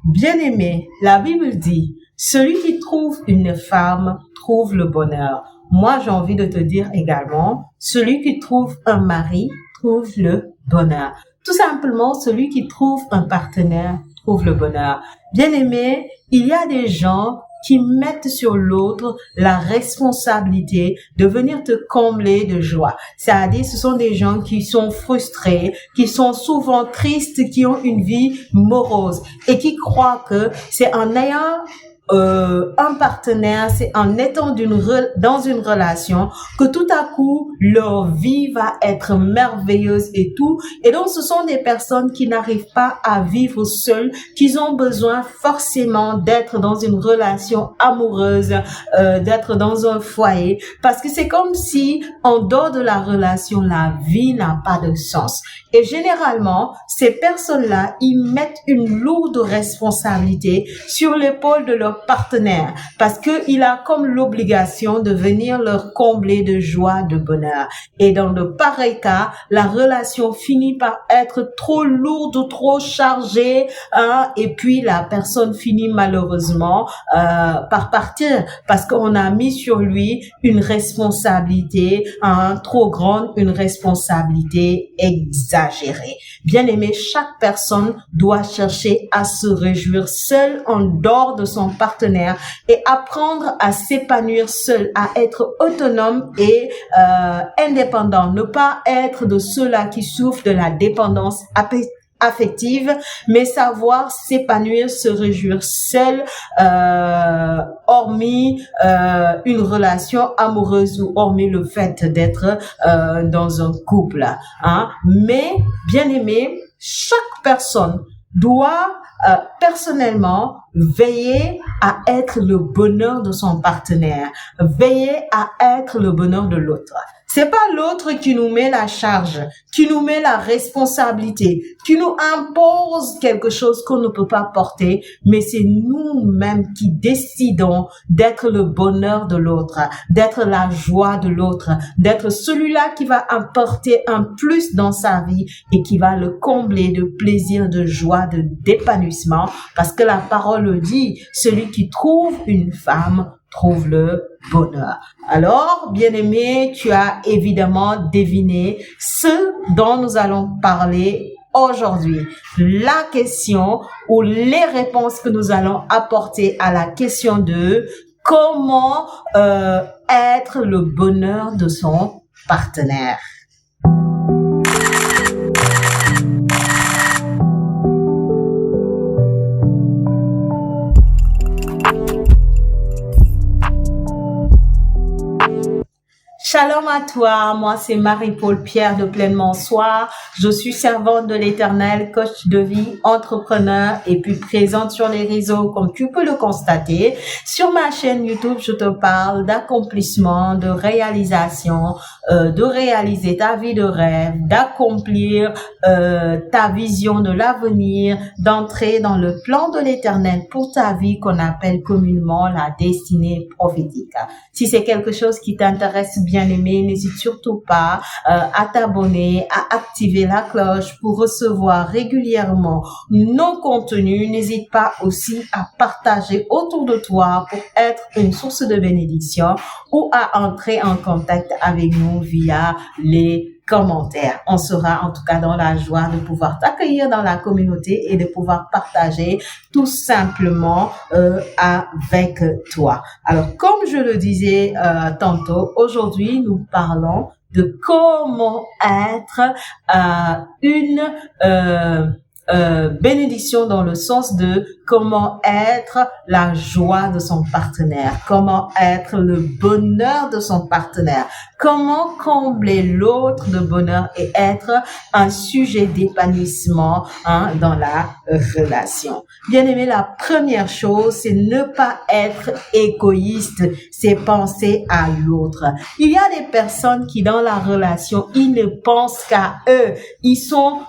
Bien-aimé, la Bible dit, celui qui trouve une femme trouve le bonheur. Moi, j'ai envie de te dire également, celui qui trouve un mari trouve le bonheur. Tout simplement, celui qui trouve un partenaire trouve le bonheur. Bien-aimé, il y a des gens qui mettent sur l'autre la responsabilité de venir te combler de joie. C'est-à-dire, ce sont des gens qui sont frustrés, qui sont souvent tristes, qui ont une vie morose et qui croient que c'est en ayant un partenaire, c'est en étant dans une relation que tout à coup leur vie va être merveilleuse et tout. Et donc ce sont des personnes qui n'arrivent pas à vivre seules, qui ont besoin forcément d'être dans une relation amoureuse, d'être dans un foyer, parce que c'est comme si en dehors de la relation, la vie n'a pas de sens. Et généralement, ces personnes-là, ils mettent une lourde responsabilité sur l'épaule de leur partenaire parce qu'il a comme l'obligation de venir leur combler de joie, de bonheur. Et dans de pareils cas, la relation finit par être trop lourde, trop chargée, et puis la personne finit malheureusement par partir parce qu'on a mis sur lui une responsabilité trop grande, une responsabilité exagérée. Bien-aimé, chaque personne doit chercher à se réjouir seule en dehors de son partenaire et apprendre à s'épanouir seul, à être autonome et indépendant. Ne pas être de ceux-là qui souffrent de la dépendance affective, mais savoir s'épanouir, se réjouir seul, hormis une relation amoureuse ou hormis le fait d'être dans un couple. Mais, bien aimé, chaque personne doit personnellement veiller à être le bonheur de son partenaire, veiller à être le bonheur de l'autre. C'est pas l'autre qui nous met la charge, qui nous met la responsabilité, qui nous impose quelque chose qu'on ne peut pas porter, mais c'est nous-mêmes qui décidons d'être le bonheur de l'autre, d'être la joie de l'autre, d'être celui-là qui va apporter un plus dans sa vie et qui va le combler de plaisir, de joie, d'épanouissement, parce que la parole dit, celui qui trouve une femme trouve le bonheur. Alors, bien-aimé, tu as évidemment deviné ce dont nous allons parler aujourd'hui. La question ou les réponses que nous allons apporter à la question de comment être le bonheur de son partenaire. Shalom à toi, moi c'est Marie-Paul Pierre de Pleinement Soi. Je suis servante de l'Éternel, coach de vie, entrepreneur et puis présente sur les réseaux comme tu peux le constater. Sur ma chaîne YouTube, je te parle d'accomplissement, de réalisation, de réaliser ta vie de rêve, d'accomplir ta vision de l'avenir, d'entrer dans le plan de l'Éternel pour ta vie qu'on appelle communément la destinée prophétique. Si c'est quelque chose qui t'intéresse, bien aimé, n'hésite surtout pas à t'abonner, à activer la cloche pour recevoir régulièrement nos contenus. N'hésite pas aussi à partager autour de toi pour être une source de bénédiction ou à entrer en contact avec nous via les commentaires. On sera en tout cas dans la joie de pouvoir t'accueillir dans la communauté et de pouvoir partager tout simplement avec toi. Alors, comme je le disais tantôt, aujourd'hui, nous parlons de comment être une bénédiction dans le sens de comment être la joie de son partenaire, comment être le bonheur de son partenaire, comment combler l'autre de bonheur et être un sujet d'épanouissement dans la relation. Bien aimé, la première chose, c'est ne pas être égoïste, c'est penser à l'autre. Il y a des personnes qui dans la relation, ils ne pensent qu'à eux, ils sont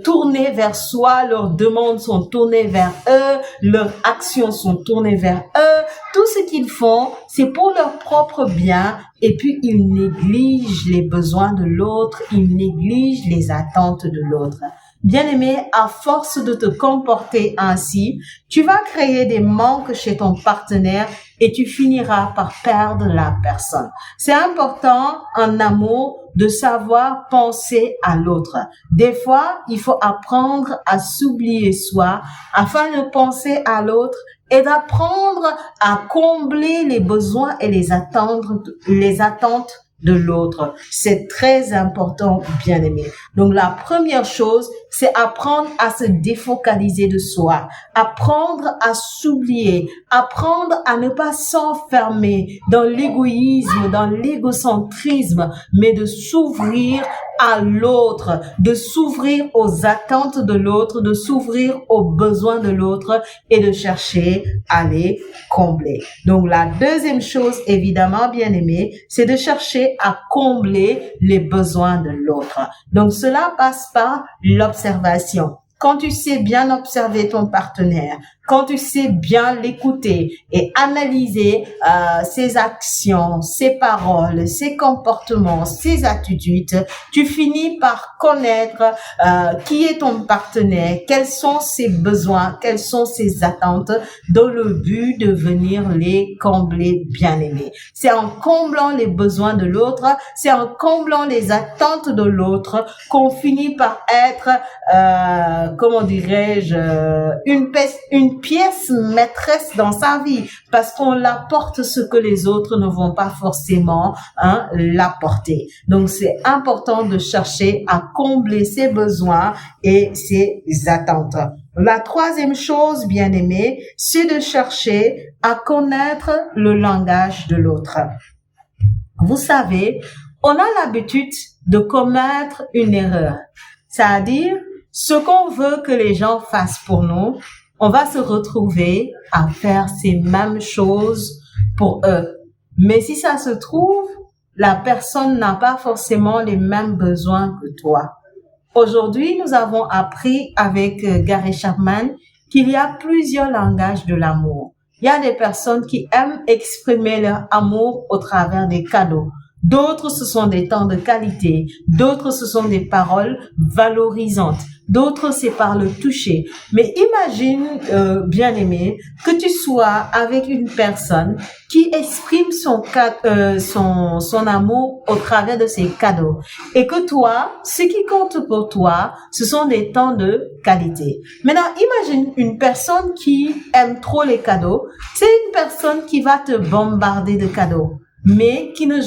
tournés vers soi, leurs demandes sont tournées vers eux, leurs actions sont tournées vers eux. Tout ce qu'ils font, c'est pour leur propre bien et puis ils négligent les besoins de l'autre, ils négligent les attentes de l'autre. Bien-aimé, à force de te comporter ainsi, tu vas créer des manques chez ton partenaire et tu finiras par perdre la personne. C'est important en amour de savoir penser à l'autre. Des fois, il faut apprendre à s'oublier soi afin de penser à l'autre et d'apprendre à combler les besoins et les attentes de l'autre. C'est très important, bien-aimé. Donc, la première chose, c'est apprendre à se défocaliser de soi, apprendre à s'oublier, apprendre à ne pas s'enfermer dans l'égoïsme, dans l'égocentrisme, mais de s'ouvrir à l'autre, de s'ouvrir aux attentes de l'autre, de s'ouvrir aux besoins de l'autre et de chercher à les combler. Donc, la deuxième chose, évidemment, bien aimé, c'est de chercher à combler les besoins de l'autre. Donc, cela passe par l'observation. Quand tu sais bien observer ton partenaire, quand tu sais bien l'écouter et analyser ses actions, ses paroles, ses comportements, ses attitudes, tu finis par connaître qui est ton partenaire, quels sont ses besoins, quelles sont ses attentes, dans le but de venir les combler, bien-aimés. C'est en comblant les besoins de l'autre, c'est en comblant les attentes de l'autre qu'on finit par être, comment dirais-je, une pièce maîtresse dans sa vie, parce qu'on l'apporte ce que les autres ne vont pas forcément l'apporter. Donc, c'est important de chercher à combler ses besoins et ses attentes. La troisième chose, bien aimé, c'est de chercher à connaître le langage de l'autre. Vous savez, on a l'habitude de commettre une erreur, c'est-à-dire ce qu'on veut que les gens fassent pour nous, on va se retrouver à faire ces mêmes choses pour eux. Mais si ça se trouve, la personne n'a pas forcément les mêmes besoins que toi. Aujourd'hui, nous avons appris avec Gary Chapman qu'il y a plusieurs langages de l'amour. Il y a des personnes qui aiment exprimer leur amour au travers des cadeaux. D'autres, ce sont des temps de qualité. D'autres, ce sont des paroles valorisantes. D'autres, c'est par le toucher. Mais imagine, bien-aimé, que tu sois avec une personne qui exprime son amour au travers de ses cadeaux. Et que toi, ce qui compte pour toi, ce sont des temps de qualité. Maintenant, imagine une personne qui aime trop les cadeaux. C'est une personne qui va te bombarder de cadeaux, mais qui ne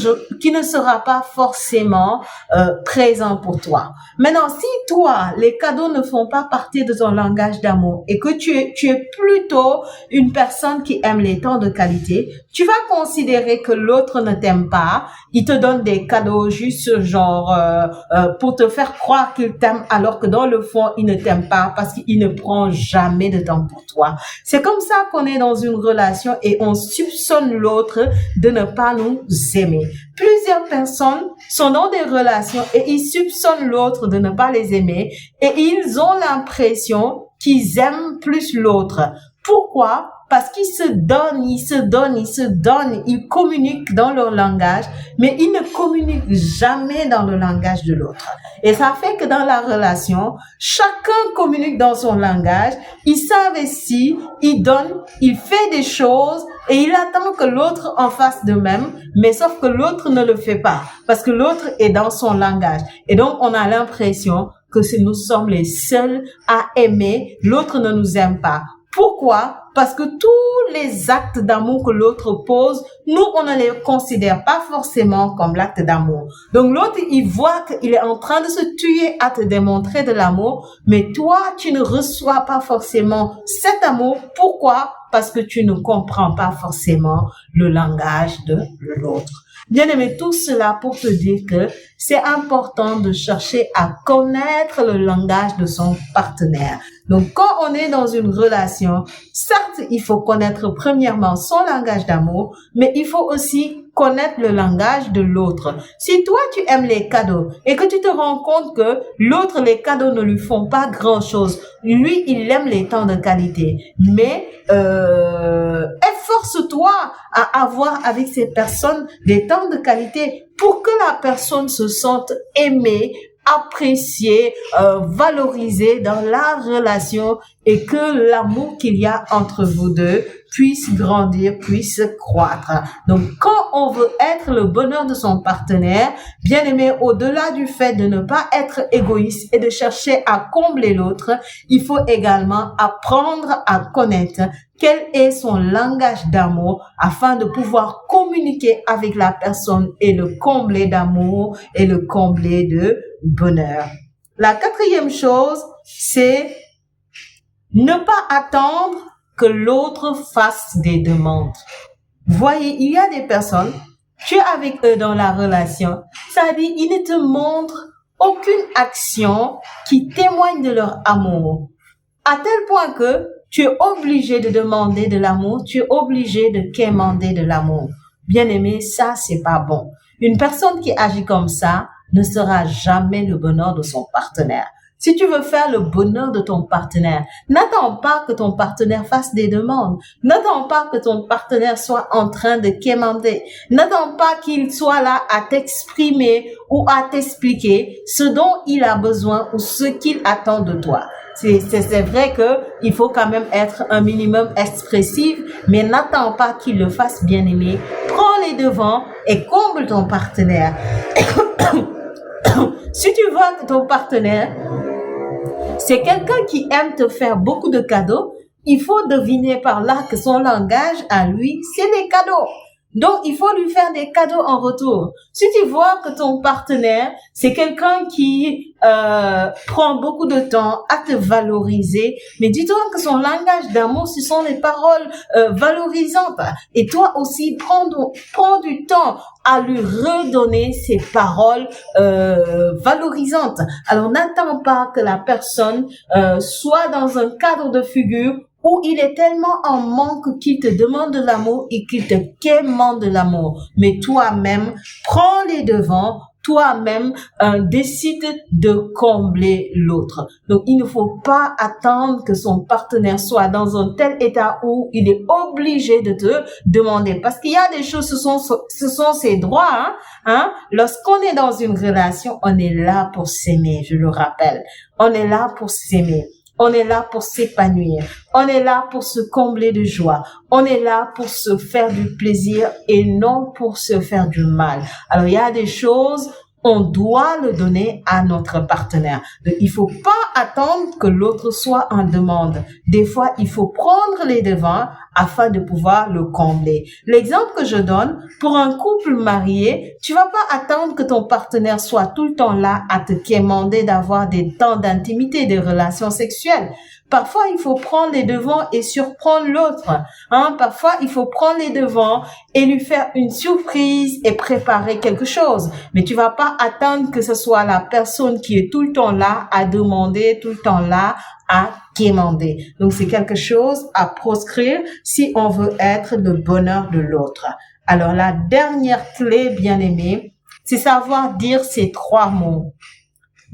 sera pas forcément présent pour toi. Maintenant, si toi, les cadeaux ne font pas partie de ton langage d'amour et que tu es plutôt une personne qui aime les temps de qualité, tu vas considérer que l'autre ne t'aime pas, il te donne des cadeaux juste genre pour te faire croire qu'il t'aime alors que dans le fond, il ne t'aime pas parce qu'il ne prend jamais de temps pour toi. C'est comme ça qu'on est dans une relation et on soupçonne l'autre de ne pas nous aimer. Plusieurs personnes sont dans des relations et ils soupçonnent l'autre de ne pas les aimer et ils ont l'impression qu'ils aiment plus l'autre. Pourquoi? Parce qu'ils se donnent, ils communiquent dans leur langage, mais ils ne communiquent jamais dans le langage de l'autre. Et ça fait que dans la relation, chacun communique dans son langage, il s'investit, il donne, il fait des choses et il attend que l'autre en fasse de même, mais sauf que l'autre ne le fait pas, parce que l'autre est dans son langage. Et donc, on a l'impression que nous sommes les seuls à aimer, l'autre ne nous aime pas. Pourquoi? Parce que tous les actes d'amour que l'autre pose, nous, on ne les considère pas forcément comme l'acte d'amour. Donc, l'autre, il voit qu'il est en train de se tuer à te démontrer de l'amour, mais toi, tu ne reçois pas forcément cet amour. Pourquoi? Parce que tu ne comprends pas forcément le langage de l'autre. Bien aimé, tout cela pour te dire que c'est important de chercher à connaître le langage de son partenaire. Donc, quand on est dans une relation, certes, il faut connaître premièrement son langage d'amour, mais il faut aussi connaître le langage de l'autre. Si toi, tu aimes les cadeaux et que tu te rends compte que l'autre, les cadeaux ne lui font pas grand-chose, lui, il aime les temps de qualité, mais efforce-toi à avoir avec ces personnes des temps de qualité pour que la personne se sente aimée apprécié, valorisé dans la relation et que l'amour qu'il y a entre vous deux puisse grandir, puisse croître. Donc, quand on veut être le bonheur de son partenaire, bien aimé, au-delà du fait de ne pas être égoïste et de chercher à combler l'autre, il faut également apprendre à connaître quel est son langage d'amour afin de pouvoir communiquer avec la personne et le combler d'amour et le combler de bonheur. La quatrième chose, c'est ne pas attendre que l'autre fasse des demandes. Voyez, il y a des personnes, tu es avec eux dans la relation, c'est-à-dire ils ne te montrent aucune action qui témoigne de leur amour. À tel point que tu es obligé de demander de l'amour, tu es obligé de quémander de l'amour. Bien aimé, ça c'est pas bon. Une personne qui agit comme ça ne sera jamais le bonheur de son partenaire. Si tu veux faire le bonheur de ton partenaire, n'attends pas que ton partenaire fasse des demandes. N'attends pas que ton partenaire soit en train de quémander. N'attends pas qu'il soit là à t'exprimer ou à t'expliquer ce dont il a besoin ou ce qu'il attend de toi. C'est vrai que il faut quand même être un minimum expressif, mais n'attends pas qu'il le fasse, bien aimé. Prends les devants et comble ton partenaire. Si tu vois que ton partenaire c'est quelqu'un qui aime te faire beaucoup de cadeaux, il faut deviner par là que son langage à lui, c'est les cadeaux. Donc, il faut lui faire des cadeaux en retour. Si tu vois que ton partenaire, c'est quelqu'un qui prend beaucoup de temps à te valoriser, mais dis-toi que son langage d'amour, ce sont les paroles valorisantes. Et toi aussi, prends du temps à lui redonner ces paroles valorisantes. Alors, n'attends pas que la personne soit dans un cadre de figure où il est tellement en manque qu'il te demande de l'amour et qu'il te quémande de l'amour. Mais toi-même, prends les devants, toi-même, décide de combler l'autre. Donc, il ne faut pas attendre que son partenaire soit dans un tel état où il est obligé de te demander. Parce qu'il y a des choses, ce sont ses droits, Lorsqu'on est dans une relation, on est là pour s'aimer, je le rappelle. On est là pour s'aimer. On est là pour s'épanouir. On est là pour se combler de joie. On est là pour se faire du plaisir et non pour se faire du mal. Alors, il y a des choses, on doit le donner à notre partenaire. Donc, il faut pas attendre que l'autre soit en demande. Des fois, il faut prendre les devants afin de pouvoir le combler. L'exemple que je donne, pour un couple marié, tu vas pas attendre que ton partenaire soit tout le temps là à te quémander d'avoir des temps d'intimité, des relations sexuelles. Parfois, il faut prendre les devants et surprendre l'autre. Parfois, il faut prendre les devants et lui faire une surprise et préparer quelque chose. Mais tu vas pas attendre que ce soit la personne qui est tout le temps là à demander, tout le temps là à quémander. Donc, c'est quelque chose à proscrire si on veut être le bonheur de l'autre. Alors, la dernière clé, bien aimée, c'est savoir dire ces 3 mots.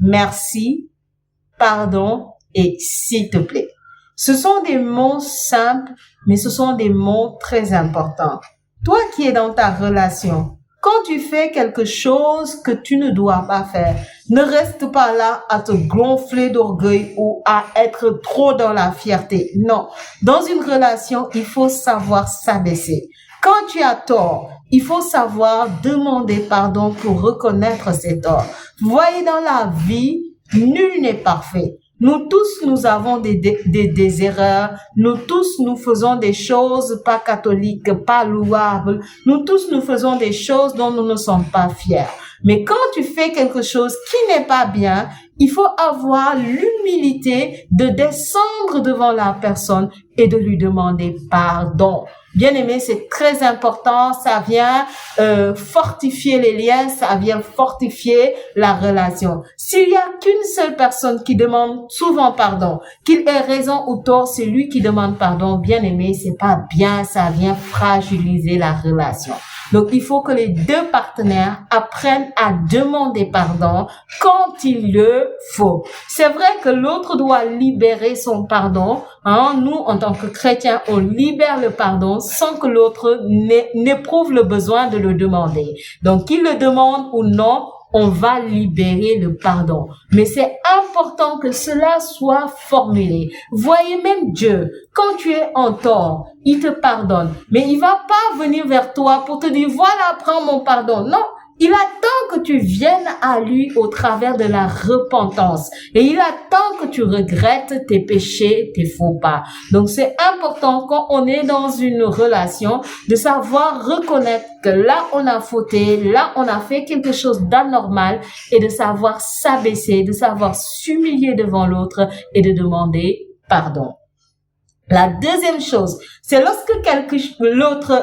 Merci, pardon et s'il te plaît. Ce sont des mots simples, mais ce sont des mots très importants. Toi qui es dans ta relation, quand tu fais quelque chose que tu ne dois pas faire, ne reste pas là à te gonfler d'orgueil ou à être trop dans la fierté. Non. Dans une relation, il faut savoir s'abaisser. Quand tu as tort, il faut savoir demander pardon pour reconnaître ses torts. Vous voyez, dans la vie, nul n'est parfait. Nous tous, nous avons des erreurs. Nous tous, nous faisons des choses pas catholiques, pas louables. Nous tous, nous faisons des choses dont nous ne sommes pas fiers. Mais quand tu fais quelque chose qui n'est pas bien, il faut avoir l'humilité de descendre devant la personne et de lui demander pardon. Bien aimé, c'est très important. Ça vient fortifier les liens, ça vient fortifier la relation. S'il y a qu'une seule personne qui demande souvent pardon, qu'il ait raison ou tort, c'est lui qui demande pardon. Bien aimé, c'est pas bien, ça vient fragiliser la relation. Donc, il faut que les 2 partenaires apprennent à demander pardon quand il le faut. C'est vrai que l'autre doit libérer son pardon. Nous, en tant que chrétiens, on libère le pardon sans que l'autre n'éprouve le besoin de le demander. Donc, qu'il le demande ou non, on va libérer le pardon. Mais c'est important que cela soit formulé. Voyez même Dieu, quand tu es en tort, il te pardonne. Mais il va pas venir vers toi pour te dire, voilà, prends mon pardon. Non. Il attend que tu viennes à lui au travers de la repentance. Et il attend que tu regrettes tes péchés, tes faux pas. Donc c'est important quand on est dans une relation de savoir reconnaître que là on a fauté, là on a fait quelque chose d'anormal et de savoir s'abaisser, de savoir s'humilier devant l'autre et de demander pardon. La deuxième chose, c'est lorsque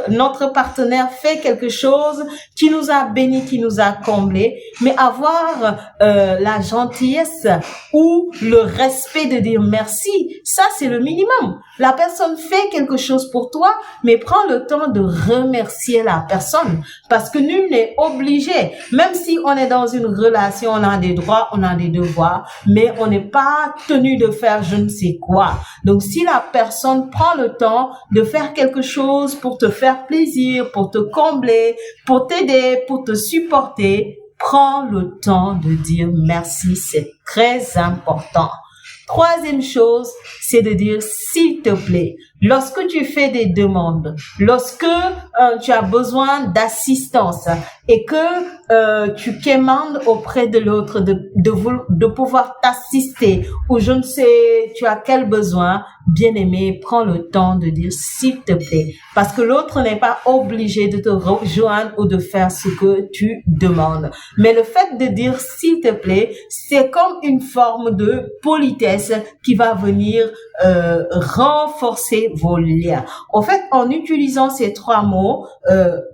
notre partenaire fait quelque chose qui nous a bénis, qui nous a comblés, mais avoir la gentillesse ou le respect de dire merci, ça c'est le minimum. La personne fait quelque chose pour toi, mais prends le temps de remercier la personne, parce que nul n'est obligé. Même si on est dans une relation, on a des droits, on a des devoirs, mais on n'est pas tenu de faire je ne sais quoi. Donc si la personne prend le temps de faire quelque chose pour te faire plaisir, pour te combler, pour t'aider, pour te supporter, prends le temps de dire merci, c'est très important. Troisième chose, c'est de dire s'il te plaît. Lorsque tu fais des demandes, lorsque tu as besoin d'assistance et que tu quémandes auprès de l'autre de pouvoir t'assister ou je ne sais, tu as quel besoin, bien-aimé, prends le temps de dire s'il te plaît. Parce que l'autre n'est pas obligé de te rejoindre ou de faire ce que tu demandes. Mais le fait de dire s'il te plaît, c'est comme une forme de politesse qui va venir renforcer vos liens. En fait, en utilisant ces trois mots,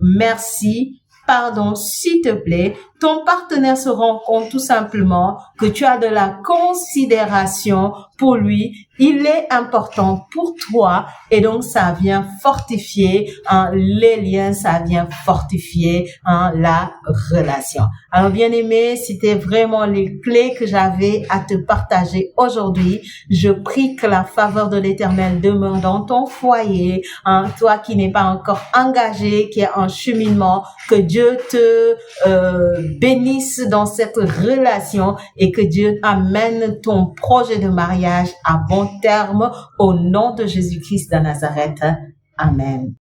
merci, pardon, s'il te plaît, ton partenaire se rend compte tout simplement que tu as de la considération pour lui. Il est important pour toi et donc ça vient fortifier les liens, ça vient fortifier la relation. Alors bien aimé, c'était vraiment les clés que j'avais à te partager aujourd'hui. Je prie que la faveur de l'Éternel demeure dans ton foyer. Toi qui n'es pas encore engagé, qui est en cheminement, que Dieu te bénisse dans cette relation et que Dieu amène ton projet de mariage à bon terme au nom de Jésus-Christ de Nazareth. Amen.